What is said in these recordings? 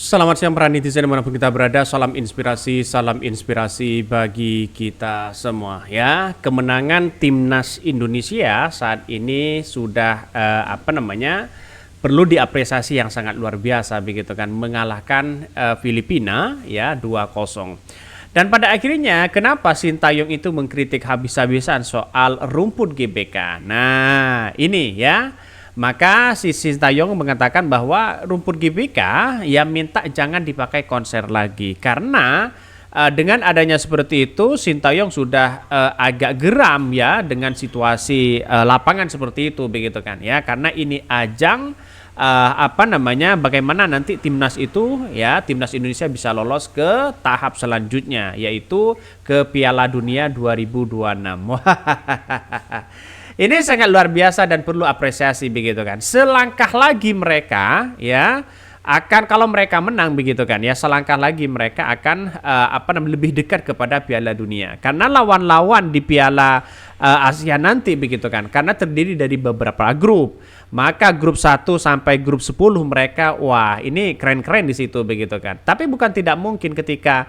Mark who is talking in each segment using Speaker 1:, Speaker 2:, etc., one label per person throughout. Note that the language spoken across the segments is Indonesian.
Speaker 1: Selamat siang para netizen dimanapun kita berada, salam inspirasi bagi kita semua ya. Kemenangan timnas Indonesia saat ini sudah perlu diapresiasi yang sangat luar biasa begitu kan, mengalahkan Filipina ya 2-0. Dan pada akhirnya kenapa Sintayong itu mengkritik habis-habisan soal rumput GBK. Nah, ini ya. Maka si Sintayong mengatakan bahwa rumput GBK ya minta jangan dipakai konser lagi karena dengan adanya seperti itu Sintayong sudah agak geram ya dengan situasi lapangan seperti itu begitu kan ya, karena ini ajang bagaimana nanti timnas itu ya, timnas Indonesia bisa lolos ke tahap selanjutnya yaitu ke Piala Dunia 2026. Ini sangat luar biasa dan perlu apresiasi begitu kan. Selangkah lagi mereka ya akan, kalau mereka menang begitu kan ya, selangkah lagi mereka akan lebih dekat kepada Piala Dunia. Karena lawan-lawan di Piala Asia nanti begitu kan, karena terdiri dari beberapa grup. Maka grup 1 sampai grup 10 mereka wah ini keren-keren di situ begitu kan. Tapi bukan tidak mungkin ketika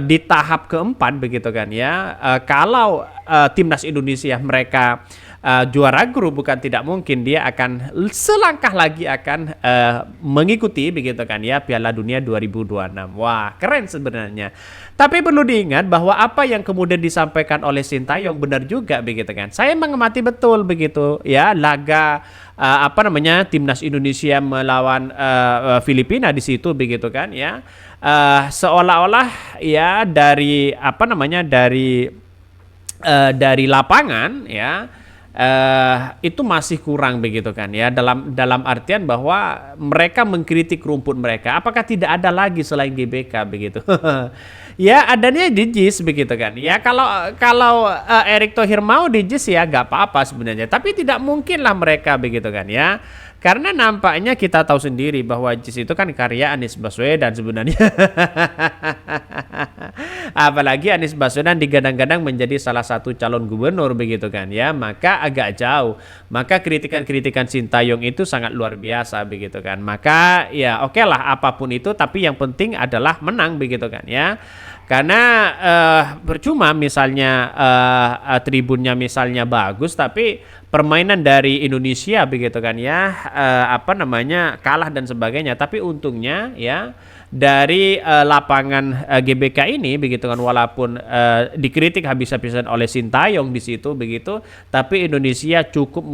Speaker 1: di tahap keempat begitu kan ya, kalau timnas Indonesia mereka juara grup, bukan tidak mungkin dia akan selangkah lagi akan mengikuti begitu kan ya Piala Dunia 2026. Wah, keren sebenarnya. Tapi perlu diingat bahwa apa yang kemudian disampaikan oleh Sintayong benar juga begitu kan. Saya mengamati betul begitu ya laga timnas Indonesia melawan Filipina di situ begitu kan ya. Seolah-olah ya dari lapangan ya itu masih kurang begitu kan ya, dalam artian bahwa mereka mengkritik rumput mereka, apakah tidak ada lagi selain GBK begitu. Ya adanya di JIS begitu kan ya, kalau Erick Thohir mau di JIS ya gak apa-apa sebenarnya, tapi tidak mungkin lah mereka begitu kan ya, karena nampaknya kita tahu sendiri bahwa JIS itu kan karya Anies Baswedan sebenarnya. Apalagi Anies Baswedan digadang-gadang menjadi salah satu calon gubernur begitu kan ya, maka agak jauh. Maka kritikan-kritikan Sintayong itu sangat luar biasa begitu kan. Maka ya oke lah apapun itu, tapi yang penting adalah menang begitu kan ya. Karena percuma misalnya tribunnya misalnya bagus tapi permainan dari Indonesia begitu kan ya kalah dan sebagainya, tapi untungnya ya dari lapangan GBK ini begitu kan, walaupun dikritik habis-habisan oleh Sintayong di situ begitu, tapi Indonesia cukup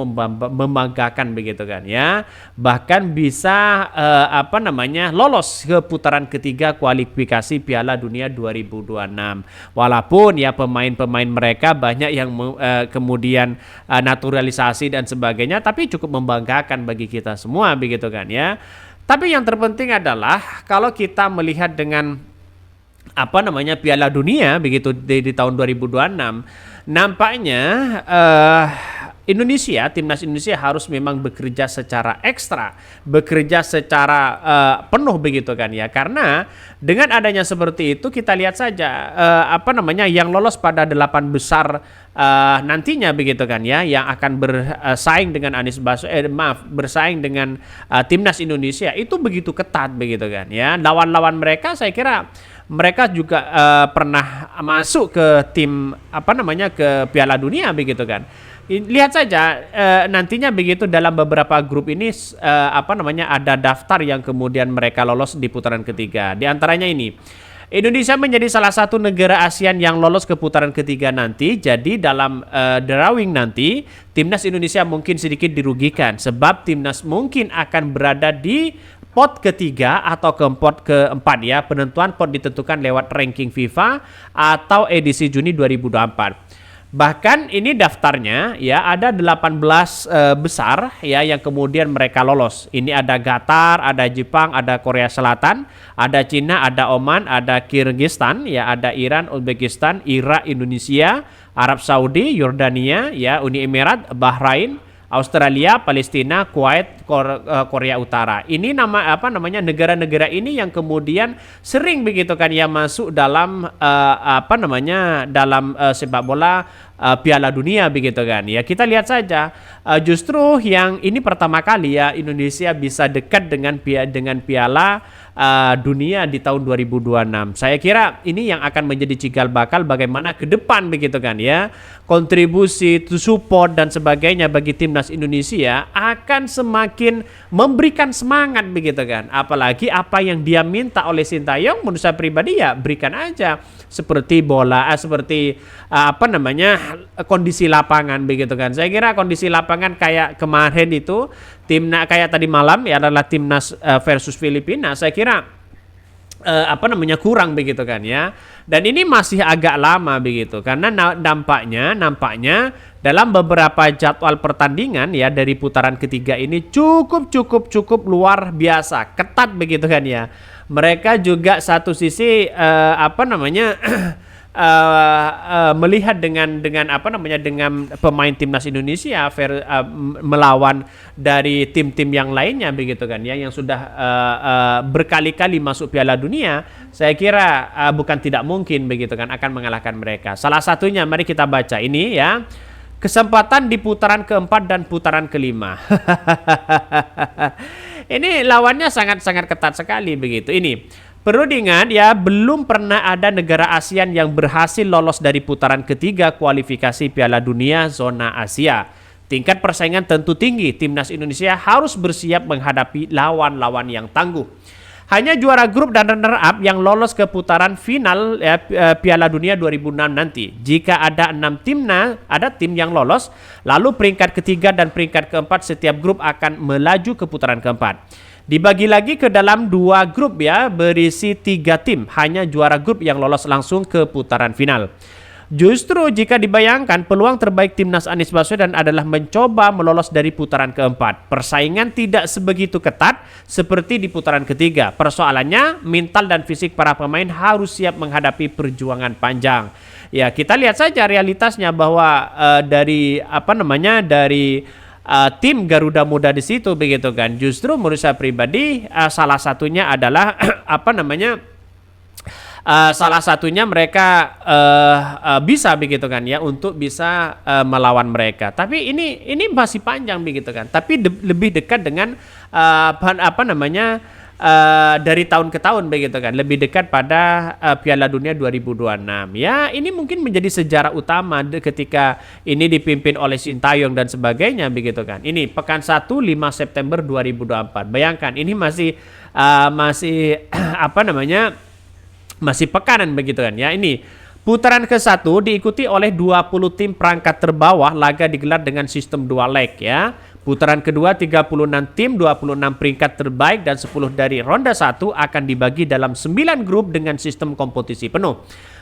Speaker 1: membanggakan begitu kan ya, bahkan bisa lolos ke putaran ketiga kualifikasi Piala Dunia 2026. Walaupun ya pemain-pemain mereka banyak yang kemudian naturalisasi dan sebagainya, tapi cukup membanggakan bagi kita semua begitu kan ya. Tapi yang terpenting adalah kalau kita melihat dengan Piala Dunia begitu di tahun 2026, nampaknya timnas Indonesia harus memang bekerja secara ekstra, bekerja secara penuh begitu kan ya. Karena dengan adanya seperti itu kita lihat saja yang lolos pada 8 besar nantinya begitu kan ya, yang akan bersaing dengan bersaing dengan timnas Indonesia itu begitu ketat begitu kan ya. Lawan-lawan mereka saya kira mereka juga pernah masuk ke tim ke Piala Dunia begitu kan. Lihat saja nantinya begitu dalam beberapa grup ini ada daftar yang kemudian mereka lolos di putaran ketiga. Di antaranya ini Indonesia menjadi salah satu negara ASEAN yang lolos ke putaran ketiga nanti. Jadi dalam drawing nanti timnas Indonesia mungkin sedikit dirugikan sebab timnas mungkin akan berada di pot ketiga atau ke pot keempat ya. Penentuan pot ditentukan lewat ranking FIFA atau edisi Juni 2024. Bahkan ini daftarnya ya ada 18 besar ya yang kemudian mereka lolos. Ini ada Qatar, ada Jepang, ada Korea Selatan, ada Cina, ada Oman, ada Kyrgyzstan, ya ada Iran, Uzbekistan, Irak, Indonesia, Arab Saudi, Yordania, ya Uni Emirat, Bahrain, Australia, Palestina, Kuwait, Korea Utara. Ini negara-negara ini yang kemudian sering begitu kan ya masuk dalam dalam sepak bola Piala Dunia begitu kan ya. Kita lihat saja justru yang ini pertama kali ya Indonesia bisa dekat dengan Piala Dunia di tahun 2026. Saya kira ini yang akan menjadi cikal bakal bagaimana ke depan begitu kan ya. Kontribusi, support dan sebagainya bagi timnas Indonesia akan semakin memberikan semangat begitu kan. Apalagi apa yang dia minta oleh Sintayong menurut saya pribadi ya berikan aja. Seperti kondisi lapangan begitu kan. Saya kira kondisi lapangan kayak kemarin itu kayak tadi malam ya adalah timnas versus Filipina. Saya kira kurang begitu kan ya. Dan ini masih agak lama begitu karena nampaknya dalam beberapa jadwal pertandingan ya dari putaran ketiga ini cukup luar biasa ketat begitu kan ya. Mereka juga satu sisi melihat dengan pemain timnas Indonesia melawan dari tim-tim yang lainnya begitu kan ya yang sudah berkali-kali masuk Piala Dunia. Saya kira bukan tidak mungkin begitu kan akan mengalahkan mereka. Salah satunya mari kita baca ini ya. Kesempatan di putaran keempat dan putaran kelima. Ini lawannya sangat-sangat ketat sekali begitu. Ini perlu diingat ya, belum pernah ada negara ASEAN yang berhasil lolos dari putaran ketiga kualifikasi Piala Dunia zona Asia. Tingkat persaingan tentu tinggi, timnas Indonesia harus bersiap menghadapi lawan-lawan yang tangguh. Hanya juara grup dan runner-up yang lolos ke putaran final Piala Dunia 2006 nanti. Jika ada 6 tim yang lolos, lalu peringkat ketiga dan peringkat keempat setiap grup akan melaju ke putaran keempat. Dibagi lagi ke dalam 2 grup ya, berisi 3 tim. Hanya juara grup yang lolos langsung ke putaran final. Justru jika dibayangkan peluang terbaik timnas Anies Baswedan adalah mencoba melolos dari putaran keempat. Persaingan tidak sebegitu ketat seperti di putaran ketiga. Persoalannya mental dan fisik para pemain harus siap menghadapi perjuangan panjang. Ya kita lihat saja realitasnya bahwa dari tim Garuda Muda di situ begitu kan. Justru menurut saya pribadi salah satunya adalah salah satunya mereka bisa begitu kan ya untuk bisa melawan mereka. Tapi ini masih panjang begitu kan. Tapi lebih dekat dengan dari tahun ke tahun begitu kan. Lebih dekat pada Piala Dunia 2026. Ya, ini mungkin menjadi sejarah utama ketika ini dipimpin oleh Sintayong dan sebagainya begitu kan. Ini pekan 1 5 September 2024. Bayangkan ini masih masih pekanan begitu kan ya. Ini putaran ke-1 diikuti oleh 20 tim perangkat terbawah. Laga digelar dengan sistem 2 leg ya. Putaran kedua 36 tim, 26 peringkat terbaik dan 10 dari ronde 1 akan dibagi dalam 9 grup dengan sistem kompetisi penuh.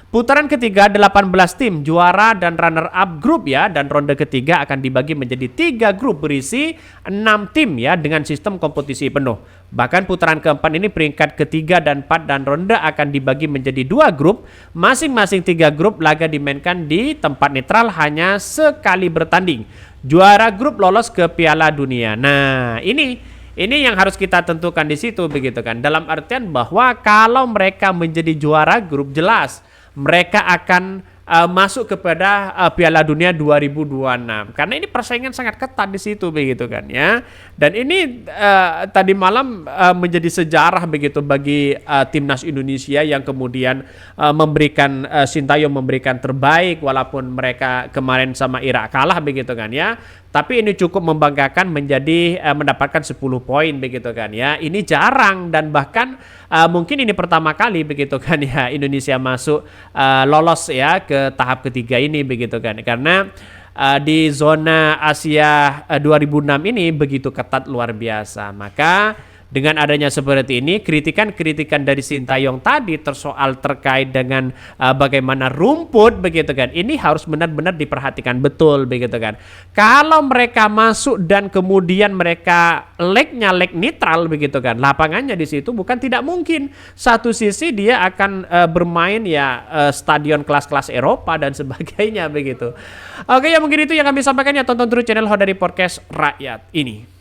Speaker 1: Putaran ketiga 18 tim juara dan runner up grup ya, dan ronde ketiga akan dibagi menjadi 3 grup berisi 6 tim ya dengan sistem kompetisi penuh. Bahkan putaran keempat ini peringkat ketiga dan 4 dan ronde akan dibagi menjadi 2 grup, masing-masing 3 grup. Laga dimainkan di tempat netral hanya sekali bertanding. Juara grup lolos ke Piala Dunia. Nah, ini yang harus kita tentukan di situ begitu kan. Dalam artian bahwa kalau mereka menjadi juara grup jelas mereka akan masuk kepada Piala Dunia 2026 karena ini persaingan sangat ketat di situ begitu kan ya. Dan ini tadi malam menjadi sejarah begitu bagi timnas Indonesia yang kemudian memberikan Sintayong memberikan terbaik walaupun mereka kemarin sama Irak kalah begitu kan ya. Tapi ini cukup membanggakan mendapatkan 10 poin begitu kan ya. Ini jarang dan bahkan mungkin ini pertama kali begitu kan ya Indonesia masuk lolos ya ke tahap ketiga ini begitu kan. Karena di zona Asia 2006 ini begitu ketat luar biasa. Maka dengan adanya seperti ini, kritikan-kritikan dari Sintayong tadi terkait dengan bagaimana rumput begitu kan, ini harus benar-benar diperhatikan betul begitu kan. Kalau mereka masuk dan kemudian mereka legnya leg netral begitu kan, lapangannya di situ bukan tidak mungkin. Satu sisi dia akan bermain ya stadion kelas-kelas Eropa dan sebagainya begitu. Oke ya mungkin itu yang kami sampaikan ya, tonton terus channel Hodari Podcast Rakyat ini.